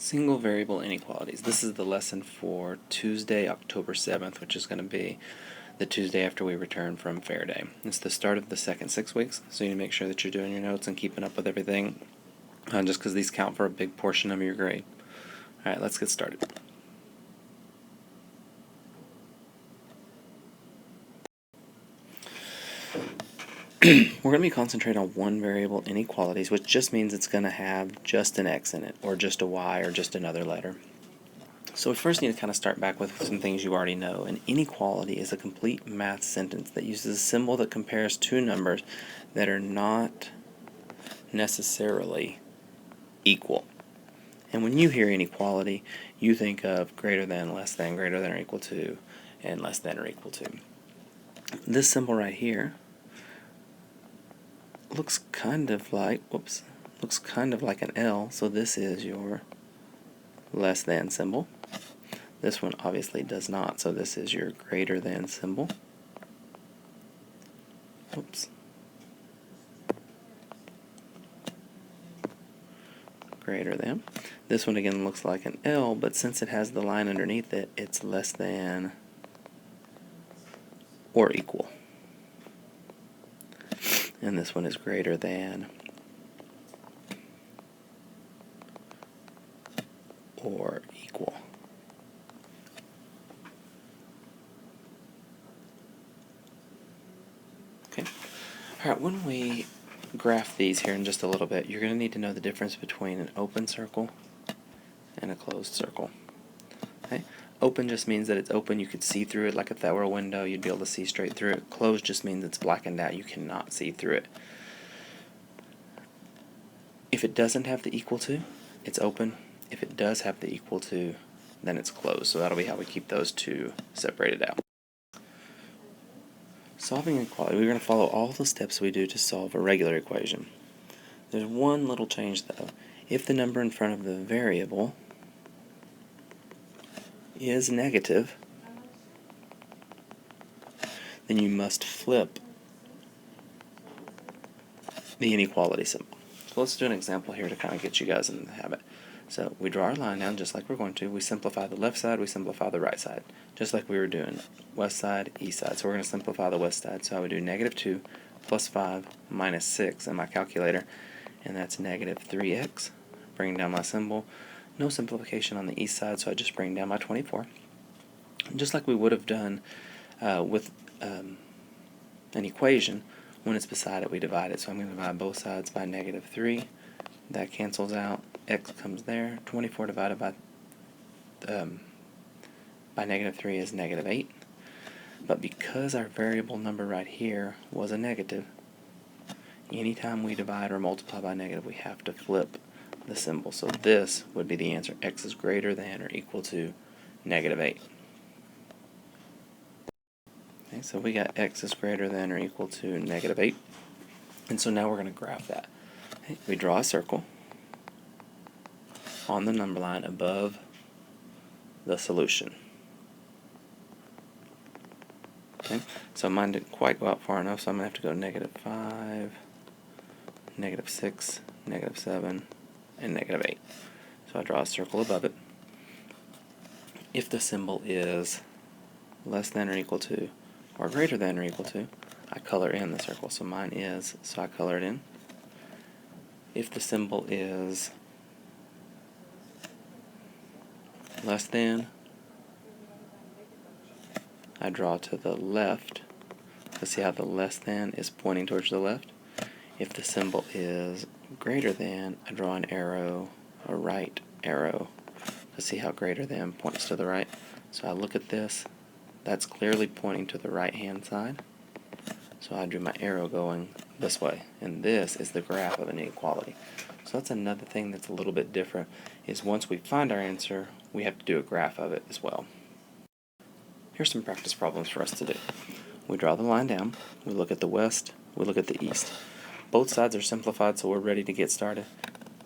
Single variable inequalities. This is the lesson for Tuesday, October 7th, which is going to be the Tuesday after we return from Fair Day. It's the start of the second 6 weeks, so you need to make sure that you're doing your notes and keeping up with everything, just because these count for a big portion of your grade. Alright, let's get started. We're going to be concentrating on one variable inequalities, which just means it's going to have just an x in it, or just a y, or just another letter. So we first need to kind of start back with some things you already know. An inequality is a complete math sentence that uses a symbol that compares two numbers that are not necessarily equal. And when you hear inequality, you think of greater than, less than, greater than or equal to, and less than or equal to. This symbol right here looks kind of like, an L, so this is your less than symbol. This one obviously does not, so this is your greater than symbol. Greater than. This one again looks like an L, but since it has the line underneath it, it's less than or equal. And this one is greater than or equal. Okay. Alright, when we graph these here in just a little bit, you're going to need to know the difference between an open circle and a closed circle. Okay? Open just means that it's open, you could see through it. Like if that were a window, you'd be able to see straight through it. Closed just means it's blackened out, you cannot see through it. If it doesn't have the equal to, it's open. If it does have the equal to, then it's closed. So that'll be how we keep those two separated out. Solving inequality, we're going to follow all the steps we do to solve a regular equation. There's one little change though. If the number in front of the variable is negative, then you must flip the inequality symbol. So let's do an example here to kind of get you guys in the habit. So we draw our line down just like we're going to. We simplify the left side, we simplify the right side, just like we were doing west side, east side. So we're going to simplify the west side. So I would do -2 plus 5 minus 6 in my calculator, and that's -3x. Bring down my symbol. No simplification on the east side, so I just bring down my 24. Just like we would have done with an equation, when it's beside it, we divide it. So I'm going to divide both sides by -3. That cancels out. X comes there. 24 divided by -3 is -8. But because our variable number right here was a negative, anytime we divide or multiply by negative, we have to flip the symbol. So this would be the answer. X is greater than or equal to -8. Okay, so we got X is greater than or equal to -8. And so now we're going to graph that. Okay, we draw a circle on the number line above the solution. Okay, so mine didn't quite go out far enough, so I'm going to have to go -5, -6, -7, and -8. So I draw a circle above it. If the symbol is less than or equal to or greater than or equal to, I color in the circle. So mine is, so I color it in. If the symbol is less than, I draw to the left to see how the less than is pointing towards the left. If the symbol is greater than, I draw an arrow, a right arrow, to see how greater than points to the right. So I look at this, that's clearly pointing to the right hand side. So I drew my arrow going this way, and this is the graph of an inequality. So that's another thing that's a little bit different, is once we find our answer, we have to do a graph of it as well. Here's some practice problems for us to do. We draw the line down, we look at the west, we look at the east. Both sides are simplified, so we're ready to get started.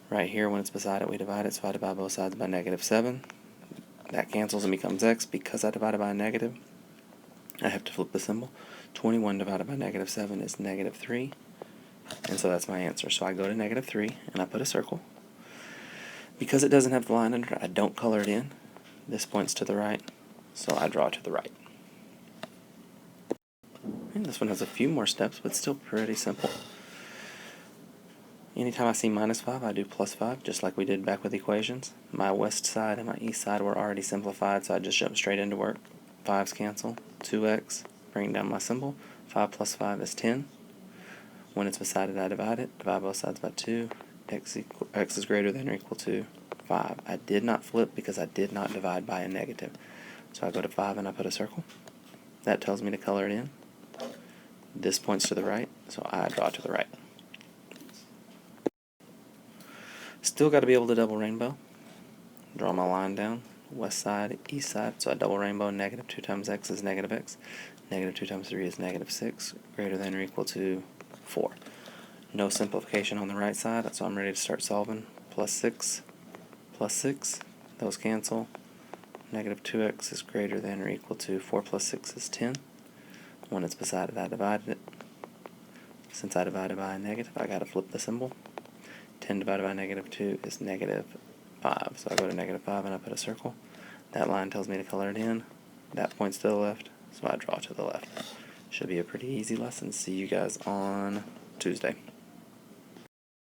Right here, when it's beside it, we divide it, so I divide both sides by -7. That cancels and becomes x. Because I divided by a negative, I have to flip the symbol. 21 divided by -7 is -3. And so that's my answer. So I go to -3 and I put a circle. Because it doesn't have the line under it, I don't color it in. This points to the right, so I draw to the right. And this one has a few more steps, but still pretty simple. Anytime I see -5, I do +5, just like we did back with equations. My west side and my east side were already simplified, so I just jump straight into work. 5's cancel, 2x, bring down my symbol. 5 plus 5 is 10. When it's beside it, I divide it. Divide both sides by 2. X is greater than or equal to 5. I did not flip because I did not divide by a negative. So I go to 5 and I put a circle. That tells me to color it in. This points to the right, so I draw to the right. Still got to be able to double rainbow. Draw my line down. West side, east side. So I double rainbow. -2 times x is -x. -2 times 3 is -6. Greater than or equal to 4. No simplification on the right side, so I'm ready to start solving. +6, +6. Those cancel. -2x is greater than or equal to 4 plus 6 is 10. When it's beside it, I divided it. Since I divided by a negative, I got to flip the symbol. 10 divided by -2 is -5. So I go to -5 and I put a circle. That line tells me to color it in. That points to the left, so I draw to the left. Should be a pretty easy lesson. See you guys on Tuesday.